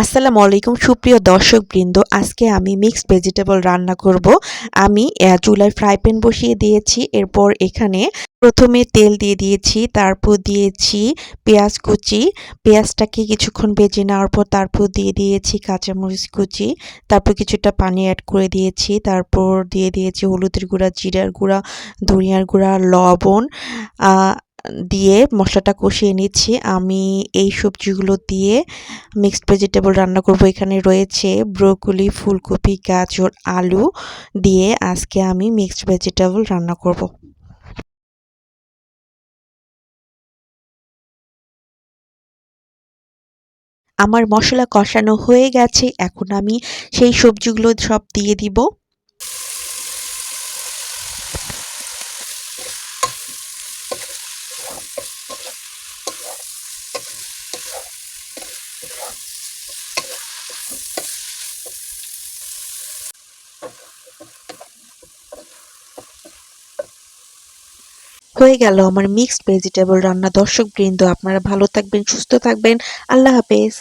আসসালামু আলাইকুম সুপ্রিয় দর্শকবৃন্দ, আজকে আমি মিক্সড ভেজিটেবল রান্না করব। আমি চুলায় ফ্রাই প্যান বসিয়ে দিয়েছি। এরপর এখানে প্রথমে তেল দিয়ে দিয়েছি, তারপর দিয়েছি পেঁয়াজ কুচি। পেঁয়াজটাকে কিছুক্ষণ ভেজে নেওয়ার পর তারপর দিয়ে দিয়েছি কাঁচামরিচ কুচি, তারপর কিছুটা পানি অ্যাড করে দিয়েছি, তারপর দিয়ে দিয়েছি হলুদের গুঁড়া, জিরার গুঁড়া, ধনিয়ার গুঁড়া, লবণ দিয়ে মশলাটা কষিয়ে নিচ্ছি। আমি এই সবজিগুলো দিয়ে মিক্সড ভেজিটেবল রান্না করব। এখানে রয়েছে ব্রোকলি, ফুলকপি, গাজর, আলু দিয়ে আজকে আমি মিক্সড ভেজিটেবল রান্না করব। আমার মশলা কষানো হয়ে গেছে, এখন আমি সেই সবজিগুলো সব দিয়ে দিব। হয়ে গেল আমার মিক্সড ভেজিটেবল রান্না। দর্শকবৃন্দ, আপনারা ভালো থাকবেন, সুস্থ থাকবেন। আল্লাহ হাফেজ।